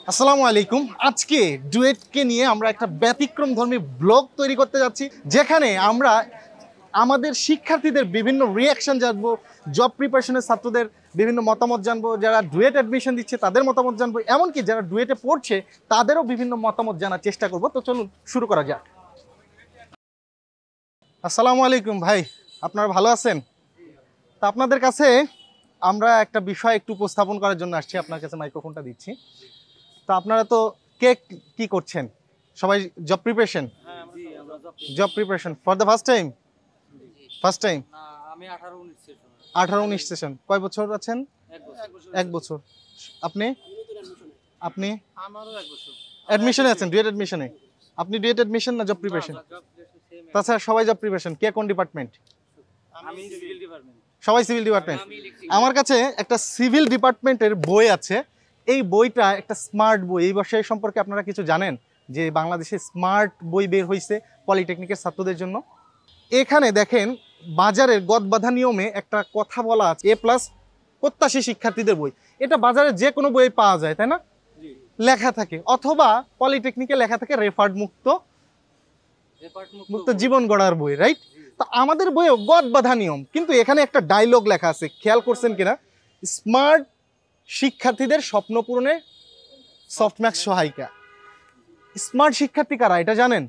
আসসালামু আলাইকুম। আজকে ডুয়েটকে নিয়ে আমরা একটা ব্যতিক্রমধর্মী ব্লগ তৈরি করতে যাচ্ছি, যেখানে আমরা আমাদের শিক্ষার্থীদের বিভিন্ন রিয়াকশন জানবো, জব প্রিপারেশনের ছাত্রদের বিভিন্ন মতামত জানবো, যারা ডুয়েট অ্যাডমিশন দিচ্ছে তাদের মতামত জানবো, এমনকি যারা ডুয়েটে পড়ছে তাদেরও বিভিন্ন মতামত জানার চেষ্টা করব। তো চলুন শুরু করা যাক। আসসালামু আলাইকুম ভাই, আপনারা ভালো আছেন? তা আপনাদের কাছে আমরা একটা বিষয় একটু উপস্থাপন করার জন্য আসছি, আপনার কাছে মাইক্রোফোনটা দিচ্ছি। তো আপনারা তো কে কি করছেন? সবাই job preparation? Job preparation for the first time? First time? আমি 18-19 সেশন। কয় বছর আছেন? এক বছর। আপনি? আপনি আমারও 1 বছর অ্যাডমিশনে আছেন? ডুয়েট অ্যাডমিশনে? আপনি ডুয়েট অ্যাডমিশন না জব প্রিপারেশন? তাছাড়া সবাই জব প্রিপারেশন। কে কোন ডিপার্টমেন্ট? আমি সিভিল ডিপার্টমেন্ট। সবাই সিভিল ডিপার্টমেন্ট। আমার কাছে একটা সিভিল ডিপার্টমেন্টের বই আছে। এই বইটা একটা স্মার্ট বই। এই বিষয় সম্পর্কে আপনারা কিছু জানেন যে বাংলাদেশে স্মার্ট বই বের হয়েছে পলিটেকনিকের ছাত্রদের জন্য? এখানে দেখেন বাজারের গদবাঁধা নিয়মে একটা কথা বলা আছে, এ প্লাস প্রত্যাশী শিক্ষার্থীদের বই। এটা বাজারে যে কোনো বই পাওয়া যায়, তাই না? লেখা থাকে, অথবা পলিটেকনিকে লেখা থাকে রেফার্ড মুক্ত জীবন গড়ার বই, রাইট? তো আমাদের বইও গদবাঁধা নিয়ম, কিন্তু এখানে একটা ডায়লগ লেখা আছে, খেয়াল করছেন কিনা? স্মার্ট শিক্ষার্থীদের স্বপ্ন পূরণে সফটম্যাক্স সহায়িকা। স্মার্ট শিক্ষার্থী কারা এটা জানেন?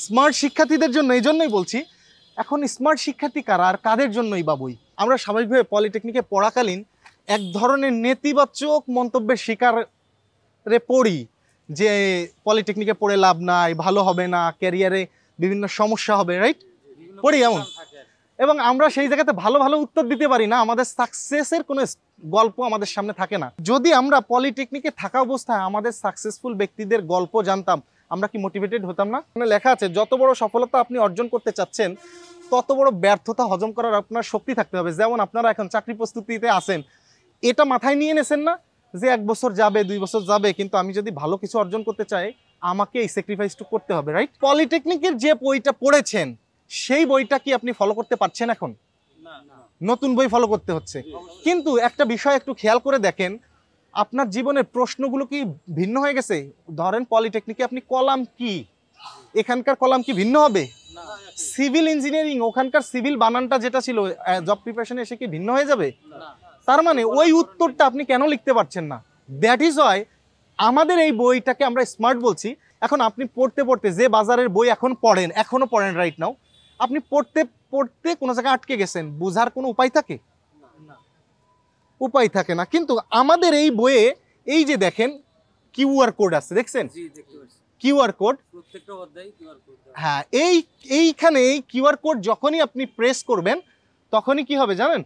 স্মার্ট শিক্ষার্থীদের জন্য। এই জন্যই বলছি, এখন স্মার্ট শিক্ষার্থী কারা আর কাদের জন্যই বা বই? আমরা স্বাভাবিকভাবে পলিটেকনিকে পড়াকালীন এক ধরনের নেতিবাচক মন্তব্যের শিকারে পড়ি যে পলিটেকনিকে পড়ে লাভ নাই, ভালো হবে না, ক্যারিয়ারে বিভিন্ন সমস্যা হবে, রাইট? পড়ি এমন। এবং আমরা সেই জায়গাতে ভালো ভালো উত্তর দিতে পারি না, আমাদের সাকসেসের কোনো গল্প আমাদের সামনে থাকে না। যদি আমরা পলিটেকনিকে থাকা অবস্থায় আমাদের সাকসেসফুল ব্যক্তিদের গল্প জানতাম, আমরা কি মোটিভেটেড হতাম না? লেখা আছে, যত বড় সফলতা আপনি অর্জন করতে চাচ্ছেন তত বড় ব্যর্থতা হজম করার আপনার শক্তি থাকতে হবে। যেমন আপনারা এখন চাকরি প্রস্তুতিতে আছেন, এটা মাথায় নিয়ে নেছেন না যে 1 বছর যাবে, 2 বছর যাবে, কিন্তু আমি যদি ভালো কিছু অর্জন করতে চাই আমাকে এই স্যাক্রিফাইসটা করতে হবে, রাইট? পলিটেকনিকের যে বইটা পড়েছেন সেই বইটা কি আপনি ফলো করতে পারছেন? এখন নতুন বই ফলো করতে হচ্ছে। কিন্তু একটা বিষয় একটু খেয়াল করে দেখেন, আপনার জীবনের প্রশ্নগুলো কি ভিন্ন হয়ে গেছে? ধরেন পলিটেকনিকে আপনি কলাম কি, এখানকার কলাম কি ভিন্ন হবে? সিভিল ইঞ্জিনিয়ারিং, ওখানকার সিভিল বানানটা যেটা ছিল জব প্রিপারেশনে এসে কি ভিন্ন হয়ে যাবে? তার মানে ওই উত্তরটা আপনি কেন লিখতে পারছেন না? দ্যাট ইজ ওয়াই আমাদের এই বইটাকে আমরা স্মার্ট বলছি। এখন আপনি পড়তে পড়তে যে বাজারের বই এখন পড়েন, এখনো পড়েন রাইট নাও, আপনি পড়তে পড়তে কোনো জায়গায় আটকে গেছেন, বোঝার কোনো উপায় থাকে? উপায় থাকে না। কিন্তু আমাদের এই বইয়ে এই যে দেখেন কিউআর কোড আছে, দেখছেন? কিউআর কোড, প্রত্যেকটা অধ্যায়ে কিউআর কোড। হ্যাঁ, এইখানে এই কিউআর কোড যখনই আপনি প্রেস করবেন তখনই কি হবে জানেন?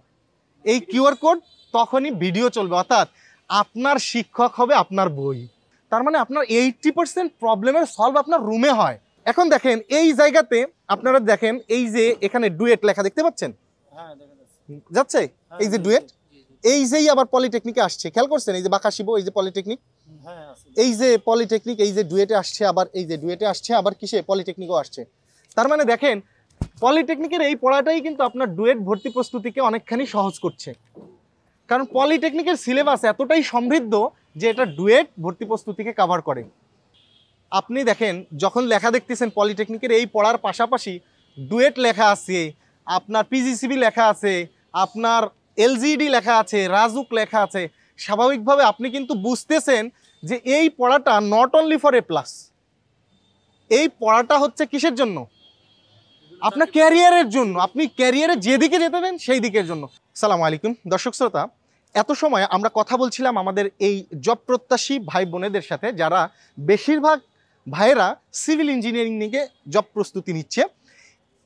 এই কিউআর কোড তখনই ভিডিও চলবে, অর্থাৎ আপনার শিক্ষক হবে আপনার বই। তার মানে আপনার 80% প্রবলেমের সলভ আপনার রুমে হয়। এখন দেখেন এই জায়গাতে আপনারা দেখেন, এই যে এখানে ডুয়েট লেখা দেখতে পাচ্ছেন? হ্যাঁ, দেখা যাচ্ছে এই যে ডুয়েট, এই যেই আবার পলিটেকনিকে আসছে, খেয়াল করছেন? এই যে বাঁকাশিব, এই যে পলিটেকনিক, হ্যাঁ আছে। এই যে পলিটেকনিক, এই যে ডুয়েটে আসছে, আবার এই যে ডুয়েটে আসছে, আবার কিসে পলিটেকনিকও আসছে। তার মানে দেখেন পলিটেকনিকের এই পড়াটাই কিন্তু আপনার ডুয়েট ভর্তি প্রস্তুতিকে অনেকখানি সহজ করছে, কারণ পলিটেকনিকের সিলেবাস এতটাই সমৃদ্ধ যে এটা ডুয়েট ভর্তি প্রস্তুতিকে কভার করে। আপনি দেখেন যখন লেখা দেখতেছেন পলিটেকনিকের এই পড়ার পাশাপাশি ডুয়েট লেখা আছে, আপনার পিজিসিবি লেখা আছে, আপনার এলজিডি লেখা আছে, রাজুক লেখা আছে, স্বাভাবিকভাবে আপনি কিন্তু বুঝতেছেন যে এই পড়াটা not only for a plus. এই পড়াটা হচ্ছে কিসের জন্য? আপনার ক্যারিয়ারের জন্য। আপনি ক্যারিয়ারে যেদিকে যেতে দেন সেই দিকের জন্য। আসসালামু আলাইকুম দর্শক শ্রোতা, এত সময় আমরা কথা বলছিলাম আমাদের এই জব প্রত্যাশী ভাই বোনেদের সাথে, যারা বেশিরভাগ ভাইয়েরা সিভিল ইঞ্জিনিয়ারিং নিয়ে জব প্রস্তুতি নিচ্ছে।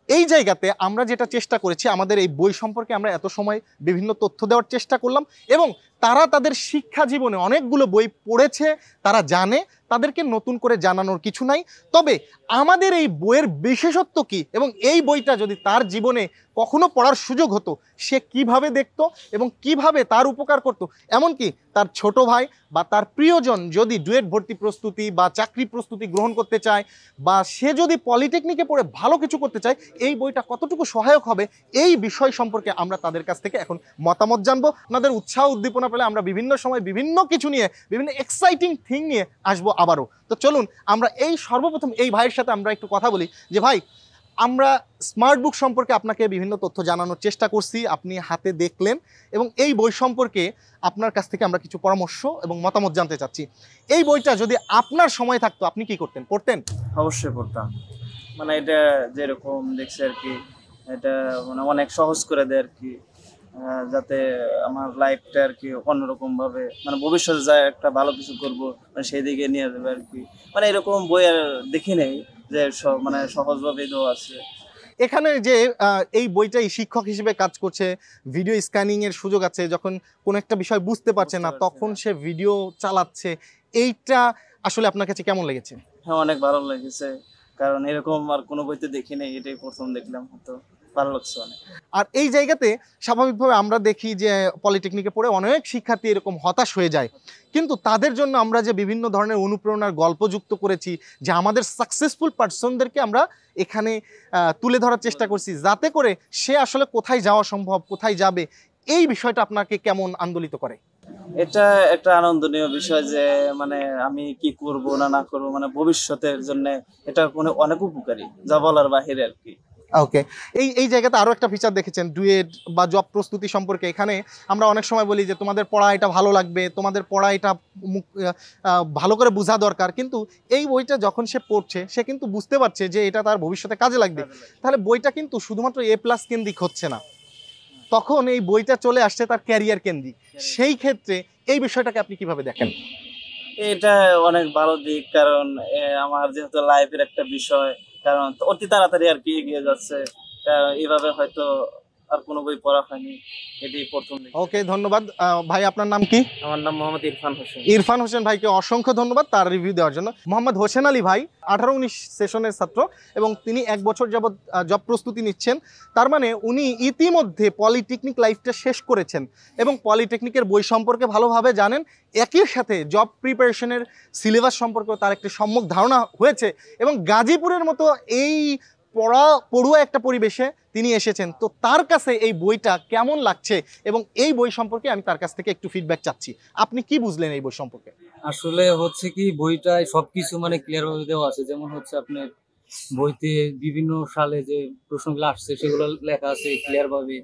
এই জায়গাতে আমরা যেটা চেষ্টা করেছি, আমাদের এই বই সম্পর্কে আমরা এত সময় বিভিন্ন তথ্য দেওয়ার চেষ্টা করলাম, এবং তারা তাদের শিক্ষা জীবনে অনেকগুলো বই পড়েছে, তারা জানে, তাদেরকে নতুন করে জানানোর কিছু নাই। তবে আমাদের এই বইয়ের বিশেষত্ব কি, এবং এই বইটা যদি তার জীবনে কখনো পড়ার সুযোগ হতো, সে কিভাবে দেখতো এবং কিভাবে তার উপকার করত, এমনকি তার ছোট ভাই বা তার প্রিয়জন যদি ডুয়েট ভর্তি প্রস্তুতি বা চাকরি প্রস্তুতি গ্রহণ করতে চায়, বা সে যদি পলিটেকনিকে পড়ে ভালো কিছু করতে চায়, এই বইটা কতটুকু সহায়ক হবে, এই বিষয় সম্পর্কে আমরা তাদের কাছ থেকে এখন মতামত জানবো। আপনাদের উৎসাহ উদ্দীপনা সম্ভাবনা পেলে আমরা বিভিন্ন সময় বিভিন্ন কিছু নিয়ে, বিভিন্ন এক্সাইটিং থিং নিয়ে আসবো আবারও। তো চলুন আমরা সর্বপ্রথম এই ভাইয়ের সাথে আমরা একটু কথা বলি যে ভাই, আমরা স্মার্ট বুক সম্পর্কে আপনাকে বিভিন্ন তথ্য জানানোর চেষ্টা করছি, আপনি হাতে দেখলেন, এবং এই বই সম্পর্কে আপনার কাছ থেকে আমরা কিছু পরামর্শ এবং মতামত জানতে চাচ্ছি। এই বইটা যদি আপনার সময় থাকতো আপনি কি করতেন, পড়তেন? অবশ্যই পড়তাম। মানে এটা যেরকম দেখছি আর কি, এটা মানে অনেক সহজ করে দেয় আর কি, যাতে আমার লাইফটা আর কি অন্যরকম ভাবে, মানে ভবিষ্যতে যায় একটা ভালো কিছু করব, মানে সেই দিকে নিয়ে যাবে আর কি। মানে এরকম বই আর দেখি নেই যে মানে সহজভাবে দেওয়া আছে। এখানে যে এই বইটাই শিক্ষক হিসেবে কাজ করছে, ভিডিও স্ক্যানিং এর সুযোগ আছে, যখন কোনো একটা বিষয় বুঝতে পারছে না তখন সে ভিডিও চালাচ্ছে, এইটা আসলে আপনার কাছে কেমন লেগেছে? হ্যাঁ, অনেক ভালো লেগেছে, কারণ এরকম আর কোনো বইতে দেখি নাই, এটাই প্রথম দেখলাম, তো ভালো লাগছে অনেক। আর এই জায়গাতে স্বাভাবিকভাবে আমরা দেখি যে পলিটেকনিকে পড়ে অনেক শিক্ষার্থী এরকম হতাশ হয়ে যায়, কিন্তু তাদের জন্য আমরা যে বিভিন্ন ধরনের অনুপ্রেরণার গল্প যুক্ত করেছি, যে আমাদের সাকসেসফুল পার্সনদেরকে আমরা এখানে তুলে ধরার চেষ্টা করছি, যাতে করে সে আসলে কোথায় যাওয়া সম্ভব, কোথায় যাবে, এই বিষয়টা আপনাকে কেমন আন্দোলিত করে? এটা একটা আনন্দনীয় বিষয় যে মানে আমি কি করব না করব, মানে ভবিষ্যতের জন্য এটা অনেক উপকারী, যা বলার বাহিরে আর কি। ওকে, এই জায়গাতে আরো একটা ফিচার দেখেছেন ডুয়েট বা জব প্রস্তুতি সম্পর্কে। এখানে আমরা অনেক সময় বলি যে তোমাদের পড়া এটা ভালো লাগবে, তোমাদের পড়া এটা ভালো করে বোঝা দরকার, কিন্তু এই বইটা যখন সে পড়ছে সে কিন্তু বুঝতে পারছে যে এটা তার ভবিষ্যতে কাজে লাগবে। তাহলে বইটা কিন্তু শুধুমাত্র A+ কেন্দ্রিক হচ্ছে না, তখন এই বইটা চলে আসছে তার ক্যারিয়ার কেন্দ্রিক। সেই ক্ষেত্রে এই বিষয়টাকে আপনি কিভাবে দেখেন? এটা অনেক ভালো দিক, কারণ আমার যেহেতু লাইফের একটা বিষয়, কারণ অতি তাড়াতাড়ি আর কি এগিয়ে যাচ্ছে, এইভাবে হয়তো আর কোনো বই পড়া হয়নি, এটি প্রথম। ওকে, ধন্যবাদ ভাই। আপনার নাম কি? আমার নাম মোহাম্মদ ইরফান হোসেন। ইরফান হোসেন ভাইকে অসংখ্য ধন্যবাদ তার রিভিউ দেওয়ার জন্য। মোহাম্মদ হোসেন আলী ভাই 18-19 সেশনের ছাত্র এবং তিনি 1 বছর যাবৎ জব প্রস্তুতি নিচ্ছেন। তার মানে উনি ইতিমধ্যে পলিটেকনিক লাইফটা শেষ করেছেন এবং পলিটেকনিকের বই সম্পর্কে ভালোভাবে জানেন। একই সাথে জব প্রিপারেশনের সিলেবাস সম্পর্কেও তার একটি সম্যক ধারণা হয়েছে এবং গাজীপুরের মতো এই পড়ুয়া একটা পরিবেশে তিনি এসেছেন। তো তার কাছে এই বইটা কেমন লাগছে এবং এই বই সম্পর্কে আমি তার কাছ থেকে একটু ফিডব্যাক চাচ্ছি। আপনি কি বুঝলেন এই বই সম্পর্কে? আসলে হচ্ছে কি, বইটায় সবকিছু মানে ক্লিয়ার ভাবে দেওয়া আছে। যেমন হচ্ছে আপনার বইতে বিভিন্ন সালে যে প্রশ্নগুলো আসছে সেগুলো লেখা আছে ক্লিয়ার ভাবে।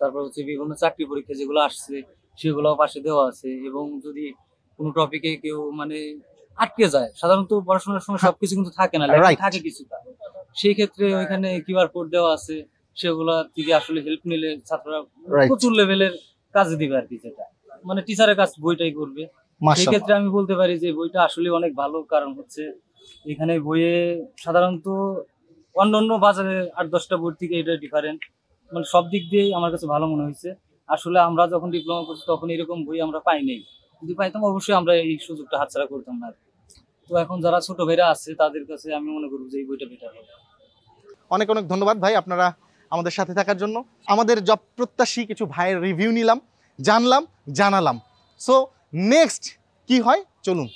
তারপর হচ্ছে বিভিন্ন চাকরি পরীক্ষা যেগুলো আসছে সেগুলো পাশে দেওয়া আছে। এবং যদি কোনো টপিকে কেউ মানে আটকে যায়, সাধারণত পড়াশোনার সময় সবকিছু কিন্তু থাকে না, লেখা থাকে কিছুটা, সেই ক্ষেত্রে ওইখানে কিউআর কোড দেওয়া আছে, সেগুলা থেকে আসলে হেল্প নিলে ছাত্ররা প্রচুর লেভেলের কাজে দিবে আর কি, যেটা মানে টিচারের কাজ বইটাই করবে। সেই ক্ষেত্রে আমি বলতে পারি যে বইটা আসলে অনেক ভালো, কারণ হচ্ছে এখানে বইয়ে সাধারণত অন্যান্য বাজারে 8-10টা বই থেকে এটা ডিফারেন্ট, মানে সব দিক দিয়েই আমার কাছে ভালো মনে হয়েছে। আসলে আমরা যখন ডিপ্লোমা করছি তখন এরকম বই আমরা পাইনি, যদি পাইতাম অবশ্যই আমরা এই সুযোগটা হাতছাড়া করতাম না। তো এখন যারা ছোট ভাইরা আছে তাদের কাছে আমি মনে করব যে এই বইটা বেটার হবে। অনেক অনেক ধন্যবাদ ভাই আপনারা আমাদের সাথে থাকার জন্য। আমাদের জব প্রত্যাশী কিছু ভাইয়ের রিভিউ নিলাম, জানলাম, জানালাম। সো নেক্সট কি হয় চলুন।